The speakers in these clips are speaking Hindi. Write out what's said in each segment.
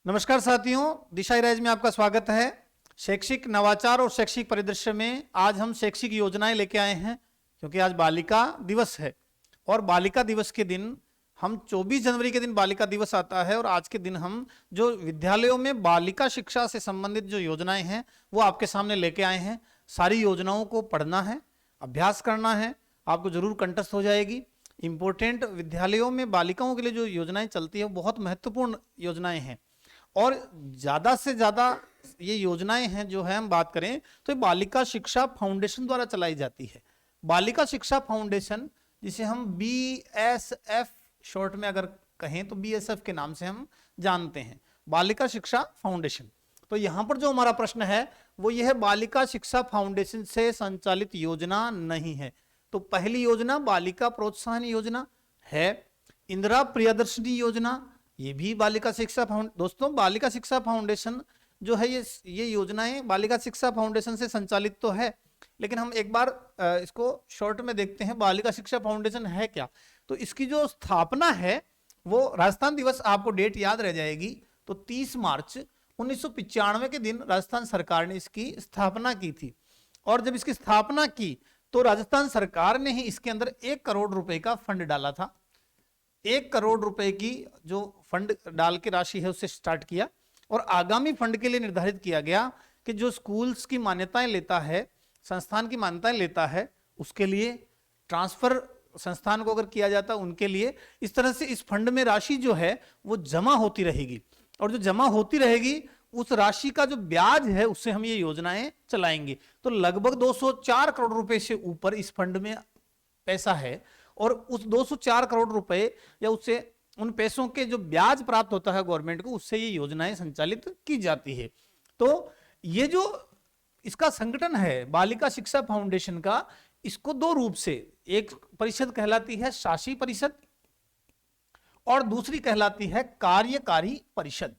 नमस्कार साथियों, दिशा राइज में आपका स्वागत है। शैक्षिक नवाचार और शैक्षिक परिदृश्य में आज हम शैक्षिक योजनाएं लेके आए हैं, क्योंकि आज बालिका दिवस है और बालिका दिवस के दिन हम 24 जनवरी के दिन बालिका दिवस आता है और आज के दिन हम जो विद्यालयों में बालिका शिक्षा से संबंधित जो योजनाएं हैं वो आपके सामने लेके आए हैं। सारी योजनाओं को पढ़ना है, अभ्यास करना है, आपको जरूर कंठस्थ हो जाएगी। इंपॉर्टेंट विद्यालयों में बालिकाओं के लिए जो योजनाएं चलती है वो बहुत महत्वपूर्ण योजनाएं हैं और ज्यादा से ज्यादा ये योजनाएं हैं जो है हम बात करें तो ये बालिका शिक्षा फाउंडेशन द्वारा चलाई जाती है। बालिका शिक्षा फाउंडेशन, जिसे हम BSF शॉर्ट में अगर कहें तो BSF के नाम से हम जानते हैं, बालिका शिक्षा फाउंडेशन। तो यहां पर जो हमारा प्रश्न है वो यह है, बालिका शिक्षा फाउंडेशन से संचालित योजना नहीं है। तो पहली योजना बालिका प्रोत्साहन योजना है। इंदिरा प्रियदर्शनी योजना, ये भी बालिका शिक्षा दोस्तों बालिका शिक्षा फाउंडेशन जो है ये योजनाएं बालिका शिक्षा फाउंडेशन से संचालित तो है, लेकिन हम एक बार इसको शॉर्ट में देखते हैं बालिका शिक्षा फाउंडेशन है क्या। तो इसकी जो स्थापना है वो राजस्थान दिवस, आपको डेट याद रह जाएगी, तो 30 मार्च 1995 के दिन राजस्थान सरकार ने इसकी स्थापना की थी। और जब इसकी स्थापना की तो राजस्थान सरकार ने ही इसके अंदर 1 करोड़ रुपए का फंड डाला था। 1 करोड़ रुपए की जो फंड डाल के राशि है उससे स्टार्ट किया और आगामी फंड के लिए निर्धारित किया गया कि जो स्कूल्स की मान्यताएं लेता है, संस्थान की मान्यताएं लेता है, उसके लिए ट्रांसफर संस्थान को अगर किया जाता है उनके लिए, इस तरह से इस फंड में राशि जो है वो जमा होती रहेगी और जो जमा होती रहेगी उस राशि का जो ब्याज है उससे हम ये योजनाएं चलाएंगे। तो लगभग 204 करोड़ रुपए से ऊपर इस फंड में पैसा है और उस 204 करोड़ रुपए या उससे उन पैसों के जो ब्याज प्राप्त होता है गवर्नमेंट को, उससे ये योजनाएं संचालित की जाती है। तो ये जो इसका संगठन है बालिका शिक्षा फाउंडेशन का, इसको 2 रूप से, एक परिषद कहलाती है शासी परिषद और दूसरी कहलाती है कार्यकारी परिषद।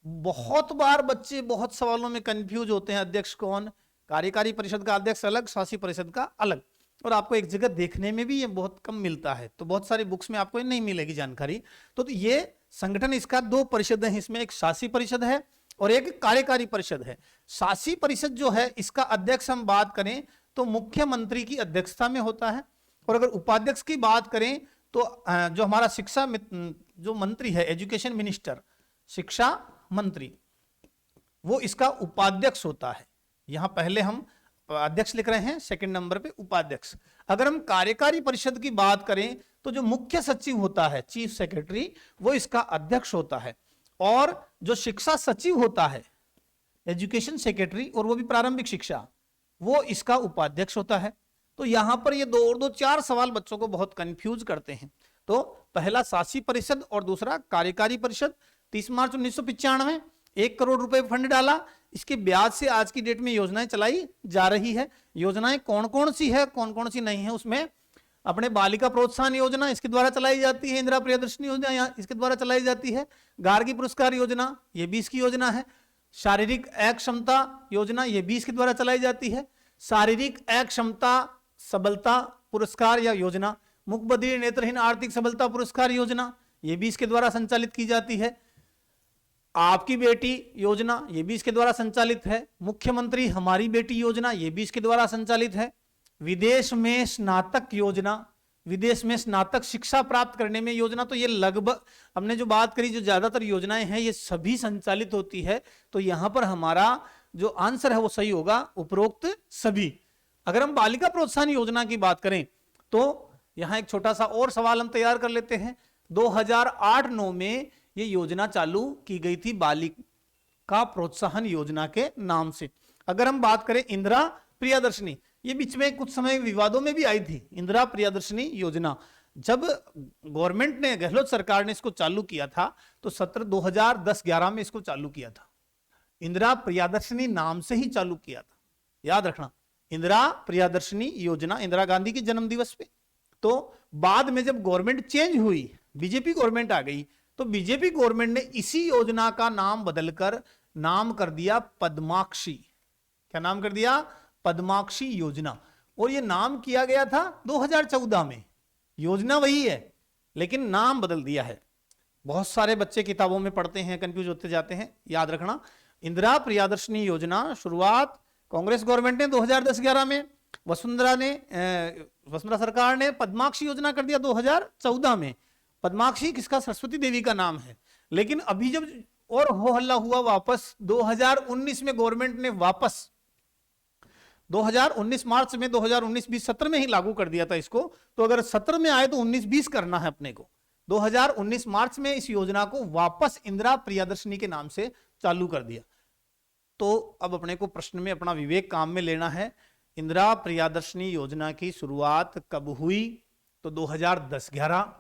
बहुत बार बच्चे बहुत सवालों में कंफ्यूज होते हैं, अध्यक्ष कौन, कार्यकारी परिषद का अध्यक्ष अलग, शासी परिषद का अलग, और आपको एक जगह देखने में भी ये बहुत कम मिलता है, तो बहुत सारी बुक्स में आपको नहीं मिलेगी जानकारी। तो ये संगठन, इसका 2 परिषद है, इसमें एक शासी परिषद है और एक कार्यकारी परिषद है। शासी परिषद जो है इसका अध्यक्ष हम बात करें तो मुख्यमंत्री की अध्यक्षता में होता है और अगर उपाध्यक्ष की बात करें तो जो हमारा शिक्षा जो मंत्री है, एजुकेशन मिनिस्टर, शिक्षा मंत्री, वो इसका उपाध्यक्ष होता है। यहां पहले हम अध्यक्ष लिख रहे हैं, सेकंड नंबर पे उपाध्यक्ष। अगर हम कार्यकारी परिषद की बात करें तो जो मुख्य सचिव होता है, चीफ सेक्रेटरी, वो इसका अध्यक्ष होता है और जो शिक्षा सचिव होता है, एजुकेशन सेक्रेटरी, और वो भी प्रारंभिक शिक्षा, वो इसका उपाध्यक्ष होता है। तो यहां पर ये 4 सवाल बच्चों को बहुत कंफ्यूज करते हैं। तो पहला शासी परिषद और दूसरा कार्यकारी परिषद। 30 मार्च 1995 1 करोड़ रुपए फंड डाला, इसके ब्याज से आज की डेट में योजनाएं चलाई जा रही है। योजनाएं कौन कौन सी है, कौन कौन सी नहीं है, उसमें अपने बालिका प्रोत्साहन योजना इसके द्वारा चलाई जाती है, इंदिरा प्रियदर्शनी योजना इसके द्वारा चलाई जाती है, गार्गी पुरस्कार योजना ये भी इसकी योजना है, शारीरिक अक्षमता योजना ये भी इसके द्वारा चलाई जाती है, शारीरिक अक्षमता सबलता पुरस्कार या योजना, मूक बधिर नेत्रहीन आर्थिक सबलता पुरस्कार योजना ये भी इसके द्वारा संचालित की जाती है, आपकी बेटी योजना ये भी इसके द्वारा संचालित है, मुख्यमंत्री हमारी बेटी योजना ये भी इसके द्वारा संचालित है, विदेश में स्नातक योजना, विदेश में स्नातक शिक्षा प्राप्त करने में योजना। तो ये लगभग हमने जो बात करी, जो ज्यादातर योजनाएं हैं ये सभी संचालित होती है। तो यहां पर हमारा जो आंसर है वो सही होगा, उपरोक्त सभी। अगर हम बालिका प्रोत्साहन योजना की बात करें तो यहां एक छोटा सा और सवाल हम तैयार कर लेते हैं। 2008-9 में ये योजना चालू की गई थी बालिका प्रोत्साहन योजना के नाम से। अगर हम बात करें इंदिरा प्रियदर्शनी, ये बीच में कुछ समय विवादों में भी आई थी। इंदिरा प्रियदर्शनी योजना जब गवर्नमेंट ने, गहलोत सरकार ने इसको चालू किया था तो 2010-11 में इसको चालू किया था। इंदिरा प्रियदर्शनी नाम से ही चालू किया था, याद रखना, इंदिरा प्रियदर्शनी योजना, इंदिरा गांधी के जन्म दिवस पे। तो बाद में जब गवर्नमेंट चेंज हुई, बीजेपी गवर्नमेंट आ गई, तो बीजेपी गवर्नमेंट ने इसी योजना का नाम बदलकर नाम कर दिया पद्माक्षी। क्या नाम कर दिया? पद्माक्षी योजना। और ये नाम किया गया था 2014 में। योजना वही है लेकिन नाम बदल दिया है। बहुत सारे बच्चे किताबों में पढ़ते हैं, कंफ्यूज होते जाते हैं। याद रखना, इंदिरा प्रियदर्शनी योजना शुरुआत कांग्रेस गवर्नमेंट ने 2010-11 में, वसुंधरा सरकार ने पद्माक्षी योजना कर दिया 2014 में। पद्माक्षी किसका? सरस्वती देवी का नाम है। लेकिन अभी जब और हो हल्ला हुआ, वापस 2019 में गवर्नमेंट ने वापस 2019 मार्च में 2019-20 सत्र में ही लागू कर दिया था इसको। तो अगर सत्र में आए तो 19-20 करना है अपने को। 2019 मार्च में इस योजना को वापस इंदिरा प्रियदर्शनी के नाम से चालू कर दिया। तो अब अपने को प्रश्न में अपना विवेक काम में लेना है। इंदिरा प्रियदर्शनी योजना की शुरुआत कब हुई? तो 2010-11।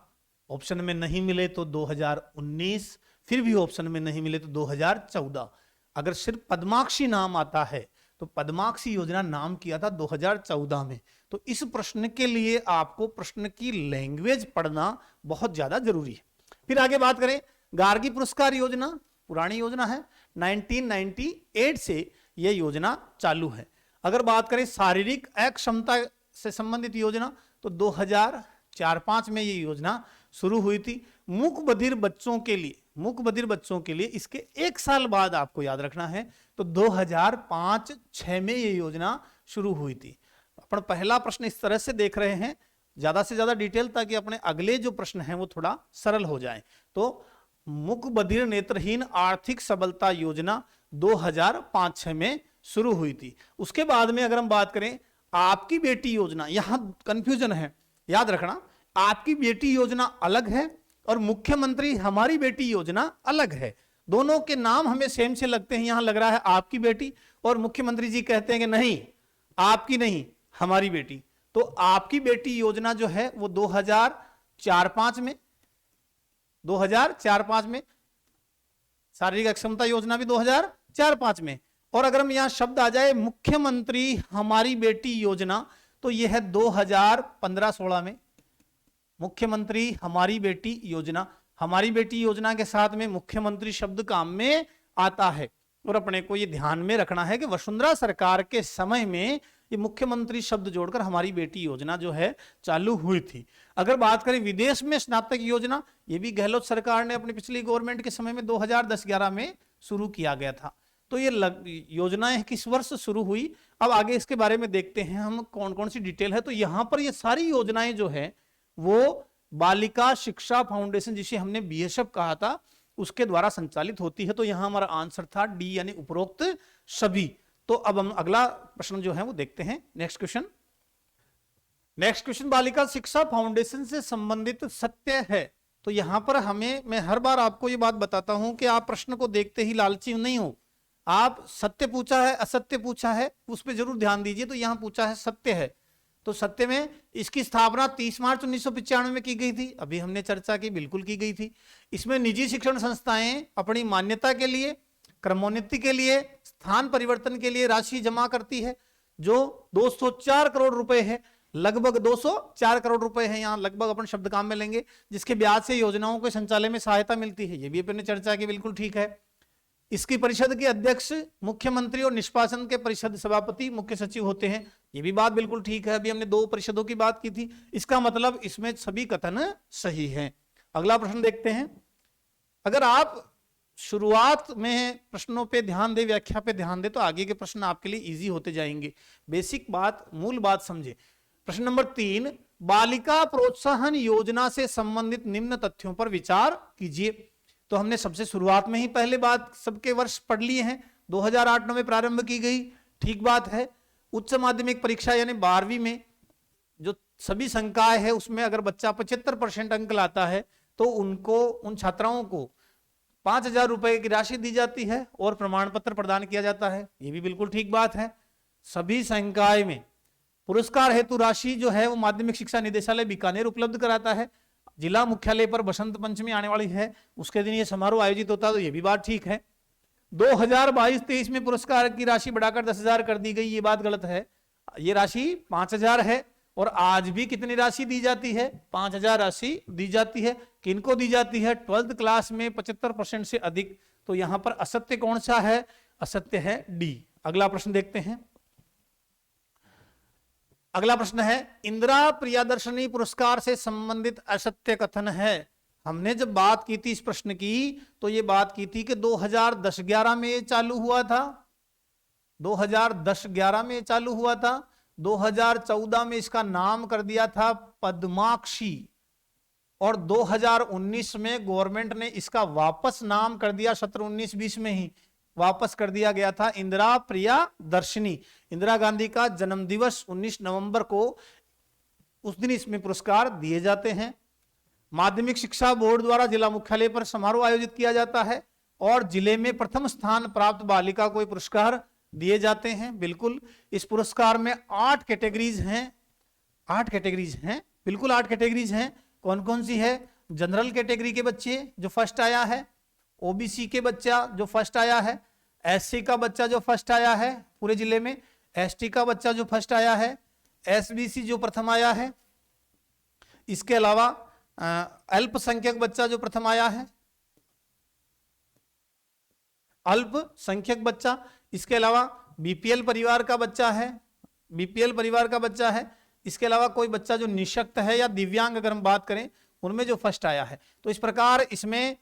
ऑप्शन में नहीं मिले तो 2019, फिर भी ऑप्शन में नहीं मिले तो 2014। अगर सिर्फ पद्माक्षी नाम आता है तो पद्माक्षी योजना नाम किया था 2014 में। तो इस प्रश्न के लिए आपको प्रश्न की लैंग्वेज पढ़ना बहुत ज्यादा जरूरी है। फिर आगे बात करें, गार्गी पुरस्कार योजना पुरानी योजना है, 1998 से यह योजना चालू है। अगर बात करें शारीरिक अक्षमता से संबंधित योजना तो 2004-5 में यह योजना शुरू हुई थी। मूक बधिर बच्चों के लिए इसके एक साल बाद आपको याद रखना है तो 2005-6 में यह योजना शुरू हुई थी। अपन पहला प्रश्न इस तरह से देख रहे हैं, ज्यादा से ज्यादा डिटेल, ताकि अपने अगले जो प्रश्न हैं वो थोड़ा सरल हो जाए। तो मूक बधिर नेत्रहीन आर्थिक सबलता योजना 2005-6 में शुरू हुई थी। उसके बाद में अगर हम बात करें आपकी बेटी योजना, यहां कंफ्यूजन है, याद रखना, आपकी बेटी योजना अलग है और मुख्यमंत्री हमारी बेटी योजना अलग है। दोनों के नाम हमें सेम से लगते हैं। यहां लग रहा है आपकी बेटी और मुख्यमंत्री जी कहते हैं कि नहीं, आपकी नहीं, हमारी बेटी। तो आपकी बेटी योजना जो है वो 2004-5 में, शारीरिक अक्षमता योजना भी 2004-5 में। और अगर हम यहां शब्द आ जाए मुख्यमंत्री हमारी बेटी योजना तो यह है 2015-16 में। मुख्यमंत्री हमारी बेटी योजना, हमारी बेटी योजना के साथ में मुख्यमंत्री शब्द काम में आता है। और अपने को यह ध्यान में रखना है कि वसुंधरा सरकार के समय में ये मुख्यमंत्री शब्द जोड़कर हमारी बेटी योजना जो है चालू हुई थी। अगर बात करें विदेश में स्नातक योजना, ये भी गहलोत सरकार ने अपनी पिछली गवर्नमेंट के समय में 2010-11 में शुरू किया गया था। तो ये योजनाएं किस वर्ष शुरू हुई, अब आगे इसके बारे में देखते हैं हम कौन कौन सी डिटेल है। तो यहां पर ये सारी योजनाएं जो है वो बालिका शिक्षा फाउंडेशन, जिसे हमने बीएसएफ कहा था, उसके द्वारा संचालित होती है। तो यहां हमारा आंसर था डी, यानी उपरोक्त सभी। तो अब हम अगला प्रश्न जो है वो देखते हैं। नेक्स्ट क्वेश्चन बालिका शिक्षा फाउंडेशन से संबंधित सत्य है। तो यहां पर मैं हर बार आपको ये बात बताता हूं कि आप प्रश्न को देखते ही लालची नहीं हो। आप सत्य पूछा है, असत्य पूछा है, उस पर जरूर ध्यान दीजिए। तो यहां पूछा है सत्य है, तो सत्य में इसकी स्थापना 30 मार्च 1995 में की गई थी। अभी हमने चर्चा की, बिल्कुल की गई थी। इसमें निजी शिक्षण संस्थाएं अपनी मान्यता के लिए, क्रमोन्नति के लिए, स्थान परिवर्तन के लिए राशि जमा करती है, जो 204 करोड़ रुपए है। लगभग 204 करोड़ रुपए है, यहाँ लगभग अपन शब्द काम में लेंगे, जिसके ब्याज से योजनाओं के संचालन में सहायता मिलती है। ये भी अपन ने चर्चा की, बिल्कुल ठीक है। इसकी परिषद के अध्यक्ष मुख्यमंत्री और निष्पासन के परिषद सभापति मुख्य सचिव होते हैं। ये भी बात बिल्कुल ठीक है। अभी हमने 2 परिषदों की बात की थी, इसका मतलब इसमें सभी कथन सही है। अगला प्रश्न देखते हैं। अगर आप शुरुआत में प्रश्नों पे ध्यान दे, व्याख्या पे ध्यान दे, तो आगे के प्रश्न आपके लिए इजी होते जाएंगे। बेसिक बात, मूल बात समझे। प्रश्न नंबर 3, बालिका प्रोत्साहन योजना से संबंधित निम्न तथ्यों पर विचार कीजिए। तो हमने सबसे शुरुआत में ही पहले बात सबके वर्ष पढ़ लिए हैं। 2008-9 में प्रारंभ की गई, ठीक बात है। उच्च माध्यमिक परीक्षा यानी 12वीं में जो सभी संकाय है उसमें अगर बच्चा 75% अंक लाता है तो उन छात्राओं को 5,000 रुपए की राशि दी जाती है और प्रमाण पत्र प्रदान किया जाता है। ये भी बिल्कुल ठीक बात है। सभी संकाय में पुरस्कार हेतु राशि जो है वो माध्यमिक शिक्षा निदेशालय बीकानेर उपलब्ध कराता है। जिला मुख्यालय पर बसंत पंचमी आने वाली है, उसके दिन ये समारोह आयोजित होता है। तो ये भी बात ठीक है। 2022-23 में पुरस्कार की राशि बढ़ाकर 10,000 कर दी गई, ये बात गलत है। ये राशि 5,000 है और आज भी कितनी राशि दी जाती है? 5,000 राशि दी जाती है। किनको दी जाती है? 12th क्लास में 75% से अधिक। तो यहां पर असत्य कौन सा है? असत्य है डी। अगला प्रश्न देखते हैं। अगला प्रश्न है, इंदिरा प्रियदर्शनी पुरस्कार से संबंधित असत्य कथन है। हमने जब बात की थी इस प्रश्न की तो ये बात की थी कि 2010-11 में ये चालू हुआ था, 2010-11 में ये चालू हुआ था। 2014 में इसका नाम कर दिया था पद्माक्षी, और 2019 में गवर्नमेंट ने इसका वापस नाम कर दिया, सत्र 19-20 में ही वापस कर दिया गया था इंदिरा प्रिया दर्शनी। इंदिरा गांधी का जन्म दिवस 19 नवंबर को, उस दिन इसमें पुरस्कार दिए जाते हैं। माध्यमिक शिक्षा बोर्ड द्वारा जिला मुख्यालय पर समारोह आयोजित किया जाता है और जिले में प्रथम स्थान प्राप्त बालिका को पुरस्कार दिए जाते हैं। बिल्कुल, इस पुरस्कार में 8 कैटेगरीज हैं, 8 कैटेगरीज हैं, बिल्कुल 8 कैटेगरीज हैं। कौन कौन सी है? जनरल कैटेगरी के बच्चे जो फर्स्ट आया है, ओबीसी के बच्चा जो फर्स्ट आया है, एससी का बच्चा जो फर्स्ट आया है पूरे जिले में, एसटी का बच्चा जो फर्स्ट आया है, एसबीसी जो प्रथम आया है, इसके अलावा अल्पसंख्यक बच्चा जो प्रथम आया है, अल्पसंख्यक बच्चा, इसके अलावा बीपीएल परिवार का बच्चा है, बीपीएल परिवार का बच्चा है, इसके अलावा कोई बच्चा जो निःशक्त है या दिव्यांग अगर हम बात करें उनमें जो फर्स्ट आया है। तो इस प्रकार इसमें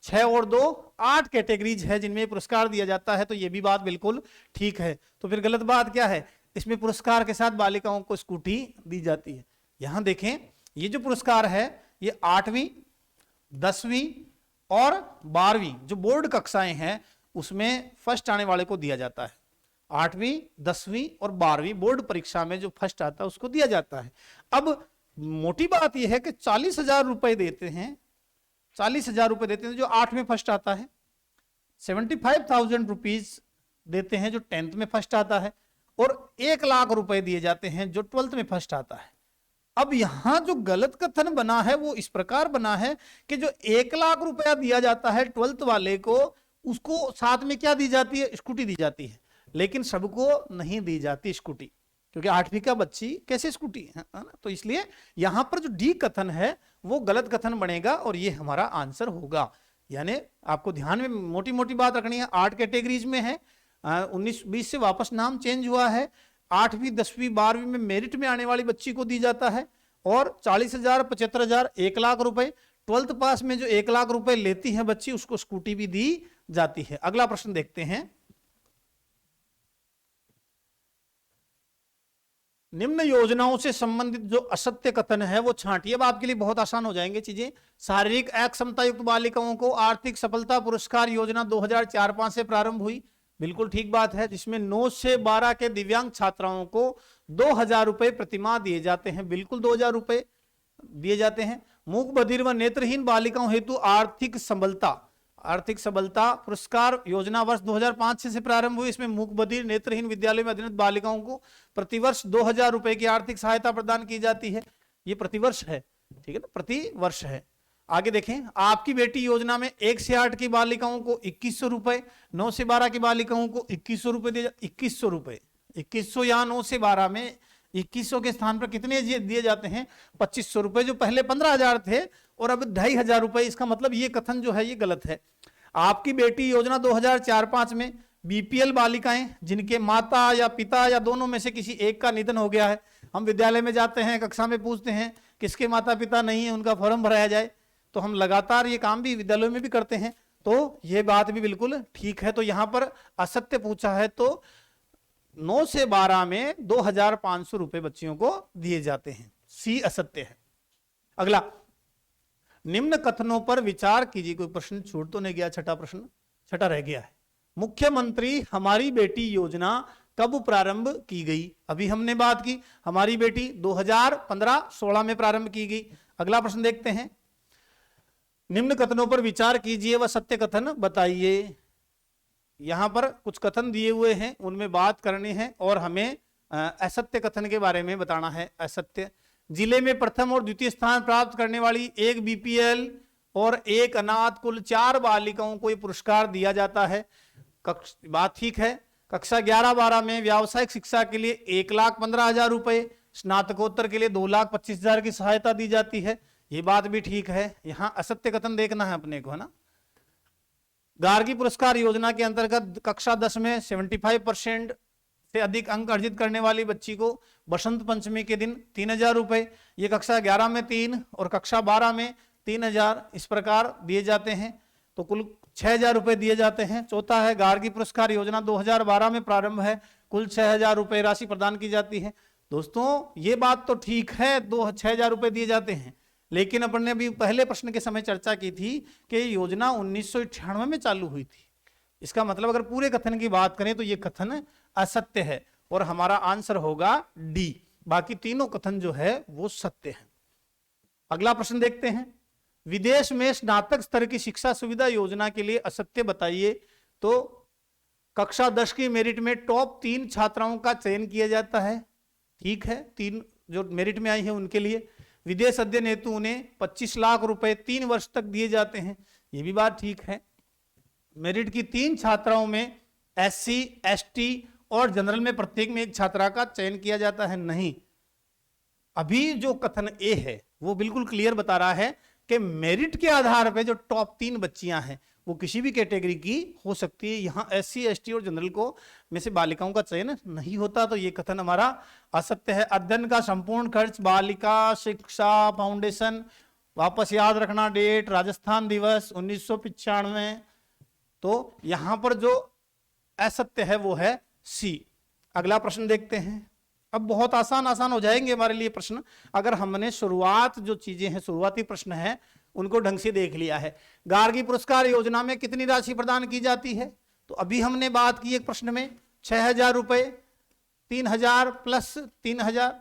6 और 2 8 कैटेगरीज है जिनमें पुरस्कार दिया जाता है। तो ये भी बात बिल्कुल ठीक है। तो फिर गलत बात क्या है? इसमें पुरस्कार के साथ बालिकाओं को स्कूटी दी जाती है। यहां देखें, ये जो पुरस्कार है ये 8वीं, 10वीं और 12वीं जो बोर्ड कक्षाएं हैं उसमें फर्स्ट आने वाले को दिया जाता है। 8वीं, 10वीं और 12वीं बोर्ड परीक्षा में जो फर्स्ट आता है उसको दिया जाता है। अब मोटी बात यह है कि 40,000 रुपए देते हैं, 40,000 रुपए देते हैं जो 8 में फर्स्ट आता है, 75,000 रुपीज देते हैं जो 10th में फर्स्ट आता है, और 1 लाख रुपए दिए जाते हैं जो 12th में फर्स्ट आता है। अब यहां जो गलत कथन बना है वो इस प्रकार बना है कि जो 1 लाख रुपया दिया जाता है 12th वाले को, उसको साथ में क्या दी जाती है? स्कूटी दी जाती है। लेकिन सबको नहीं दी जाती स्कूटी, क्योंकि 8वीं का बच्ची कैसे स्कूटी है ना। तो इसलिए यहां पर जो डी कथन है वो गलत कथन बनेगा और ये हमारा आंसर होगा। यानी आपको ध्यान में मोटी मोटी बात रखनी है। 8 कैटेगरीज में है, 19-20 से वापस नाम चेंज हुआ है। 8वीं, 10वीं, 12वीं में मेरिट में आने वाली बच्ची को दी जाता है, और 40,000, 75,000, 1 लाख रुपए 12th पास में जो 1 लाख रुपए लेती है बच्ची उसको स्कूटी भी दी जाती है। अगला प्रश्न देखते हैं। निम्न योजनाओं से संबंधित जो असत्य कथन है वो छांटिए। अब आपके लिए बहुत आसान हो जाएंगे चीजें। शारीरिक अक्षमता युक्त बालिकाओं को आर्थिक सफलता पुरस्कार योजना 2004-5 से प्रारंभ हुई, बिल्कुल ठीक बात है। जिसमें 9 से 12 के दिव्यांग छात्राओं को 2,000 रुपए प्रतिमाह दिए जाते हैं, बिल्कुल 2,000 रुपए दिए जाते हैं। मूक बधिर व नेत्रहीन बालिकाओं हेतु आर्थिक सबलता पुरस्कार योजना वर्ष 2005 से प्रारंभ हुई। इसमें मूक बधिर नेत्रहीन विद्यालय में अध्ययनरत बालिकाओं को प्रतिवर्ष 2,000 रुपए की आर्थिक सहायता प्रदान की जाती है। ये प्रतिवर्ष है, ठीक है ना, प्रतिवर्ष है। आगे देखें, आपकी बेटी योजना में 1 से 8 की बालिकाओं को 2,100 रुपए, 9 से 12 की बालिकाओं को 2,100 रुपए दिए, 2,100 रुपए, 2,100 या 9 से 12 में 2,100 के स्थान पर कितने दिए जाते हैं? 2,500 रुपए, जो पहले 15,000 थे और अब 2,500 रुपए। इसका मतलब ये कथन जो है ये गलत है। आपकी बेटी योजना 2004-5 में बीपीएल बालिकाएं जिनके माता या पिता या दोनों में से किसी एक का निधन हो गया है, हम विद्यालय में जाते हैं, कक्षा में पूछते हैं किसके माता पिता नहीं है उनका फॉर्म भराया जाए, तो हम लगातार ये काम भी विद्यालयों में भी करते हैं। तो ये बात भी बिल्कुल ठीक है। तो यहां पर असत्य पूछा है, तो 9 से 12 में 2,500 रुपए बच्चियों को दिए जाते हैं, सी असत्य है। अगला, निम्न कथनों पर विचार कीजिए। कोई प्रश्न छूट तो नहीं गया? छठा प्रश्न, छठा रह गया है। मुख्यमंत्री हमारी बेटी योजना कब प्रारंभ की गई? अभी हमने बात की, हमारी बेटी 2015-16 में प्रारंभ की गई। अगला प्रश्न देखते हैं। निम्न कथनों पर विचार कीजिए व सत्य कथन बताइए। यहां पर कुछ कथन दिए हुए हैं, उनमें बात करनी है और हमें असत्य कथन के बारे में बताना है। असत्य, जिले में प्रथम और द्वितीय स्थान प्राप्त करने वाली 1 बीपीएल और 1 अनाथ कुल 4 बालिकाओं को यह पुरस्कार दिया जाता है। बात ठीक है। कक्षा 11-12 में व्यावसायिक शिक्षा के लिए 1,15,000 रुपए, स्नातकोत्तर के लिए 2,25,000 की सहायता दी जाती है। ये बात भी ठीक है। यहां असत्य कथन देखना है अपने को, है ना। गार्गी पुरस्कार योजना के अंतर्गत कक्षा 10 में 75% से अधिक अंक अर्जित करने वाली बच्ची को बसंत पंचमी के दिन 3,000 रुपए, ये कक्षा 11 में 3 और कक्षा 12 में 3000 इस प्रकार दिए जाते हैं, तो कुल 6000 रुपए दिए जाते हैं। चौथा है गार्गी पुरस्कार योजना 2012 में प्रारंभ है, कुल 6000 रुपए राशि प्रदान की जाती है। दोस्तों ये बात तो ठीक है, 6000 रुपए दिए जाते हैं, लेकिन अपन ने अभी पहले प्रश्न के समय चर्चा की थी कि योजना 1998 में चालू हुई थी। इसका मतलब अगर पूरे कथन की बात करें तो ये कथन असत्य है और हमारा आंसर होगा डी। बाकी तीनों कथन जो है वो सत्य है। अगला प्रश्न देखते हैं, विदेश में स्नातक स्तर की शिक्षा सुविधा योजना के लिए असत्य बताइए। तो कक्षा 10 की मेरिट में टॉप 3 छात्राओं का चयन किया जाता है, ठीक है, 3 जो मेरिट में आई है उनके लिए विदेश अध्ययन हेतु उन्हें 25 लाख रुपए 3 वर्ष तक दिए जाते हैं, ये भी बात ठीक है। मेरिट की 3 छात्राओं में SC, ST और जनरल में प्रत्येक में एक छात्रा का चयन किया जाता है, नहीं। अभी जो कथन ए है वो बिल्कुल क्लियर बता रहा है कि मेरिट के आधार पे जो टॉप 3 बच्चियां हैं वो किसी भी कैटेगरी की हो सकती है। यहां SC, ST और जनरल को में से बालिकाओं का चयन नहीं होता, तो ये कथन हमारा असत्य है। अध्ययन का संपूर्ण खर्च बालिका शिक्षा फाउंडेशन, वापस याद रखना डेट, राजस्थान दिवस 1995, तो यहां पर जो असत्य है वो है सी। अगला प्रश्न देखते हैं। अब बहुत आसान हो जाएंगे हमारे लिए प्रश्न अगर हमने शुरुआत जो चीजें हैं, शुरुआती प्रश्न है उनको ढंग से देख लिया है। गार्गी पुरस्कार योजना में कितनी राशि प्रदान की जाती है? तो अभी हमने बात की एक प्रश्न में 6000 रुपए, 3000 प्लस 3000।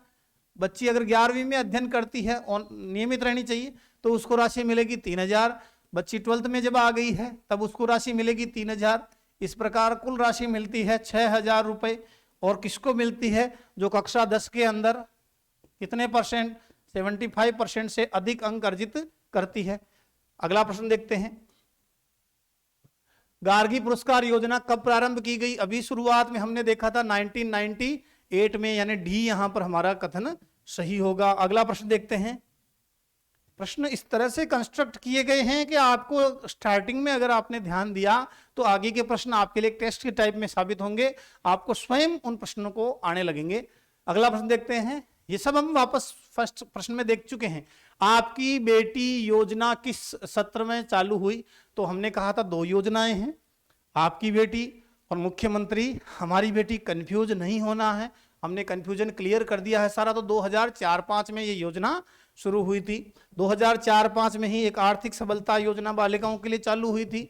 बच्ची अगर 11वीं में अध्ययन करती है और नियमित रहनी चाहिए तो उसको राशि मिलेगी 3000। बच्ची 12th में जब आ गई है तब उसको राशि मिलेगी 3000। इस प्रकार कुल राशि मिलती है 6000 रुपए। और किसको मिलती है? जो कक्षा 10 के अंदर कितने परसेंट, 75% से अधिक अंक अर्जित करती है। अगला प्रश्न देखते हैं, गार्गी पुरस्कार योजना कब प्रारंभ की गई? अभी शुरुआत में हमने देखा था 1998 में, यानी डी यहां पर हमारा कथन सही होगा। अगला प्रश्न देखते हैं। प्रश्न इस तरह से कंस्ट्रक्ट किए गए हैं कि आपको स्टार्टिंग में अगर आपने ध्यान दिया तो आगे के प्रश्न आपके लिए टेस्ट के टाइप में साबित होंगे, आपको स्वयं उन प्रश्नों को आने लगेंगे। अगला प्रश्न देखते हैं। ये सब हम वापस फर्स्ट प्रश्न में देख चुके हैं। आपकी बेटी योजना किस सत्र में चालू हुई? तो हमने कहा था 2 योजनाएं हैं, आपकी बेटी और मुख्यमंत्री। हमारी बेटी, कंफ्यूज नहीं होना है, हमने कंफ्यूजन क्लियर कर दिया है सारा। तो 2004-05 में ये योजना शुरू हुई थी। 2004-05 में ही एक आर्थिक सबलता योजना बालिकाओं के लिए चालू हुई थी।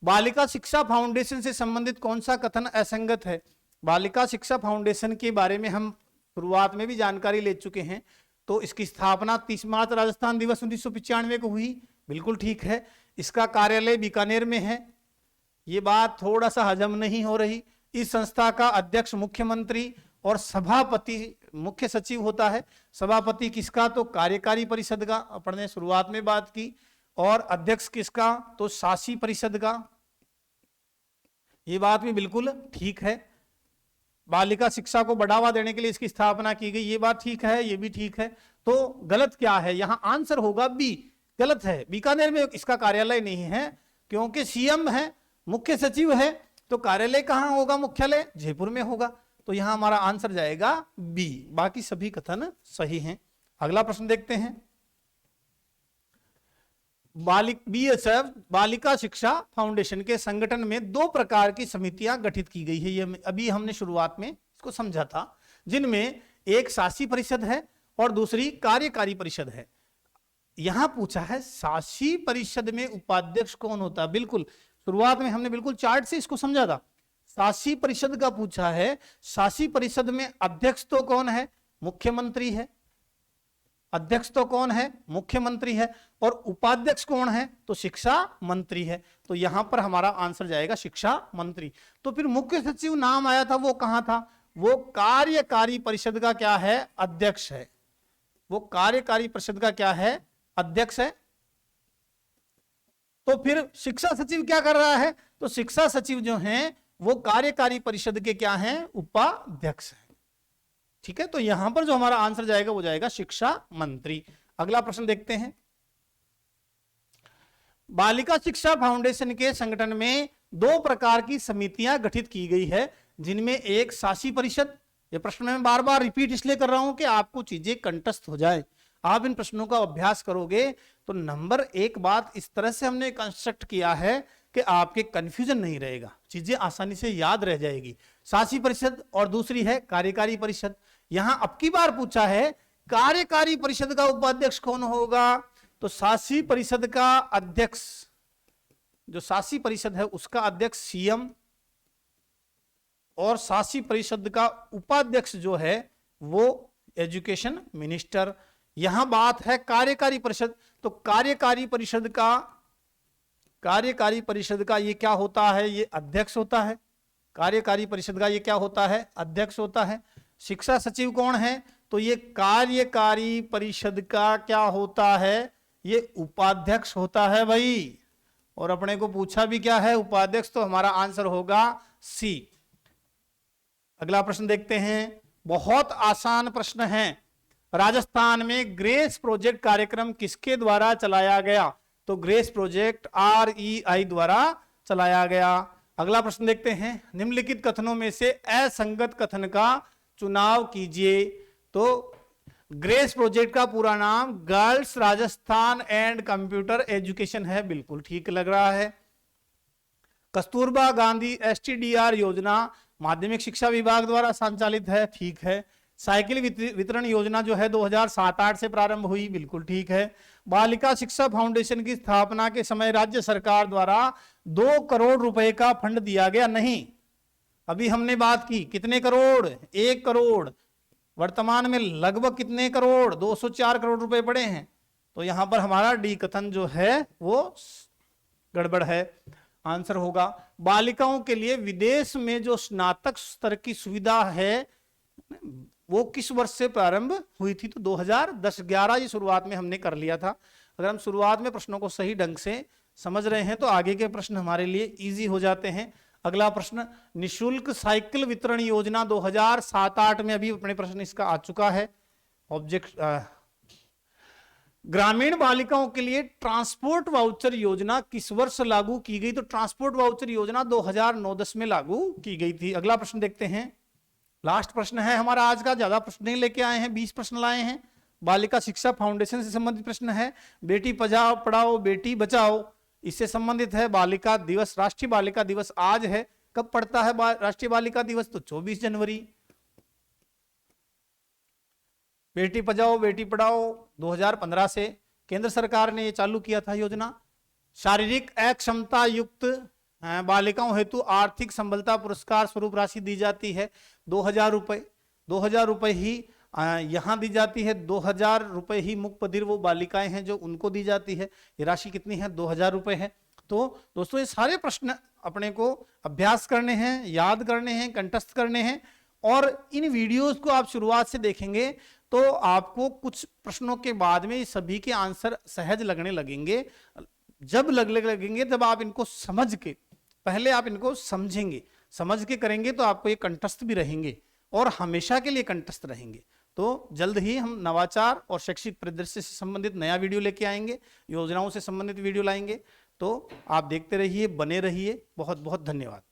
बालिका शिक्षा फाउंडेशन से संबंधित कौन सा कथन असंगत है? बालिका शिक्षा फाउंडेशन के बारे में हम शुरुआत में भी जानकारी ले चुके हैं। तो इसकी स्थापना 30 मार्च राजस्थान दिवस 1995 को हुई, बिल्कुल ठीक है। इसका कार्यालय बीकानेर में है, ये बात थोड़ा सा हजम नहीं हो रही। इस संस्था का अध्यक्ष मुख्यमंत्री और सभापति मुख्य सचिव होता है। सभापति किसका? तो कार्यकारी परिषद का, अपन ने शुरुआत में बात की। और अध्यक्ष किसका? तो शासी परिषद का। ये बात भी बिल्कुल ठीक है। बालिका शिक्षा को बढ़ावा देने के लिए इसकी स्थापना की गई, ये बात ठीक है, ये भी ठीक है। तो गलत क्या है? यहां आंसर होगा बी, गलत है। बीकानेर में इसका कार्यालय नहीं है क्योंकि सीएम है, मुख्य सचिव है, तो कार्यालय कहां होगा? मुख्यालय जयपुर में होगा। तो यहां हमारा आंसर जाएगा बी। बाकी सभी कथन सही हैं। अगला प्रश्न देखते हैं। BSF बालिका शिक्षा फाउंडेशन के संगठन में 2 प्रकार की समितियां गठित की गई है। ये अभी हमने शुरुआत में इसको समझा था, जिनमें एक शासी परिषद है और दूसरी कार्यकारी परिषद है। यहां पूछा है शासी परिषद में उपाध्यक्ष कौन होता है? बिल्कुल शुरुआत में हमने बिल्कुल चार्ट से इसको समझा था। शासी परिषद का पूछा है। शासी परिषद में अध्यक्ष तो कौन है? मुख्यमंत्री है। अध्यक्ष तो कौन है? मुख्यमंत्री है। और उपाध्यक्ष कौन है? तो शिक्षा मंत्री है। तो यहां पर हमारा आंसर जाएगा शिक्षा मंत्री। तो फिर मुख्य सचिव नाम आया था, वो कहां था? वो कार्यकारी परिषद का क्या है? अध्यक्ष है। वो कार्यकारी परिषद का क्या है? अध्यक्ष है। तो फिर शिक्षा सचिव क्या कर रहा है? तो शिक्षा सचिव जो हैं वो कार्यकारी परिषद के क्या हैं? उपाध्यक्ष हैं। ठीक है, तो यहां पर जो हमारा आंसर जाएगा वो जाएगा शिक्षा मंत्री। अगला प्रश्न देखते हैं। बालिका शिक्षा फाउंडेशन के संगठन में 2 प्रकार की समितियां गठित की गई है, जिनमें एक शासी परिषद, ये प्रश्न में बार बार रिपीट इसलिए कर रहा हूं कि आपको चीजें कंठस्थ हो जाए। आप इन प्रश्नों का अभ्यास करोगे तो नंबर एक बात इस तरह से हमने कंस्ट्रक्ट किया है कि आपके कंफ्यूजन नहीं रहेगा, चीजें आसानी से याद रह जाएगी। शासी परिषद और दूसरी है कार्यकारी परिषद। यहां अब की बार पूछा है कार्यकारी परिषद का उपाध्यक्ष कौन होगा, तो शासी परिषद का अध्यक्ष, जो शासी परिषद है उसका अध्यक्ष सीएम और शासी परिषद का उपाध्यक्ष जो है वो एजुकेशन मिनिस्टर। यहां बात है कार्यकारी परिषद, तो कार्यकारी परिषद का ये क्या होता है, ये अध्यक्ष होता है। कार्यकारी परिषद का ये क्या होता है, अध्यक्ष होता है। शिक्षा सचिव कौन है, तो ये कार्यकारी परिषद का क्या होता है, ये उपाध्यक्ष होता है भाई। और अपने को पूछा भी क्या है, उपाध्यक्ष, तो हमारा आंसर होगा सी। अगला प्रश्न देखते हैं, बहुत आसान प्रश्न है। राजस्थान में ग्रेस प्रोजेक्ट कार्यक्रम किसके द्वारा चलाया गया, तो ग्रेस प्रोजेक्ट REI द्वारा चलाया गया। अगला प्रश्न देखते हैं, निम्नलिखित कथनों में से असंगत कथन का चुनाव कीजिए। तो ग्रेस प्रोजेक्ट का पूरा नाम girls Rajasthan and computer education है, बिल्कुल ठीक लग रहा है। कस्तूरबा गांधी STDR योजना माध्यमिक शिक्षा विभाग द्वारा संचालित है, ठीक है। साइकिल वितरण योजना जो है 2007-8 से प्रारंभ हुई, बिल्कुल ठीक है। बालिका शिक्षा फाउंडेशन की स्थापना के समय राज्य सरकार द्वारा 2 करोड़ रुपए का फंड दिया गया, नहीं। अभी हमने बात की कितने करोड़, 1 करोड़। वर्तमान में लगभग कितने करोड़, 204 करोड़ रुपए पड़े हैं। तो यहां पर हमारा डी कथन जो है वो गड़बड़ है, आंसर होगा। बालिकाओं के लिए विदेश में जो स्नातक स्तर की सुविधा है वो किस वर्ष से प्रारंभ हुई थी, तो 2010-11 ये शुरुआत में हमने कर लिया था। अगर हम शुरुआत में प्रश्नों को सही ढंग से समझ रहे हैं तो आगे के प्रश्न हमारे लिए इजी हो जाते हैं। अगला प्रश्न, निशुल्क साइकिल वितरण योजना 2007-8 में अभी अपने प्रश्न इसका आ चुका है। ऑब्जेक्ट, ग्रामीण बालिकाओं के लिए ट्रांसपोर्ट वाउचर योजना किस वर्ष लागू की गई, तो ट्रांसपोर्ट वाउचर योजना 2009-10 में लागू की गई थी। अगला प्रश्न देखते हैं, लास्ट प्रश्न है हमारा आज का, ज्यादा प्रश्न नहीं लेके आए हैं, 20 प्रश्न लाए हैं। बालिका शिक्षा फाउंडेशन से संबंधित प्रश्न है। बेटी पढ़ाओ बेटी बचाओ, इससे संबंधित है। बालिका दिवस, राष्ट्रीय बालिका दिवस आज है, कब पड़ता है राष्ट्रीय बालिका दिवस, तो 24 जनवरी। बेटी बचाओ बेटी पढ़ाओ 2015 से केंद्र सरकार ने ये चालू किया था योजना। शारीरिक अक्षमता युक्त बालिकाओं हेतु आर्थिक संबलता पुरस्कार स्वरूप राशि दी जाती है 2000 रुपए। 2000 रुपए ही यहां दी जाती है, 2000 रुपए ही मुख्य बधिर वो बालिकाएं हैं जो उनको दी जाती है। ये राशि कितनी है, 2000 रुपए है। तो दोस्तों ये सारे प्रश्न अपने को अभ्यास करने हैं, याद करने हैं, कंठस्थ करने हैं। और इन वीडियोस को आप शुरुआत से देखेंगे तो आपको कुछ प्रश्नों के बाद में सभी के आंसर सहज लगने लगेंगे। जब लगेंगे जब आप इनको समझ के, पहले आप इनको समझेंगे, समझ के करेंगे तो आपको ये कंठस्थ भी रहेंगे और हमेशा के लिए कंठस्थ रहेंगे। तो जल्द ही हम नवाचार और शैक्षिक परिदृश्य से संबंधित नया वीडियो लेके आएंगे, योजनाओं से संबंधित वीडियो लाएंगे। तो आप देखते रहिए, बने रहिए। बहुत बहुत धन्यवाद।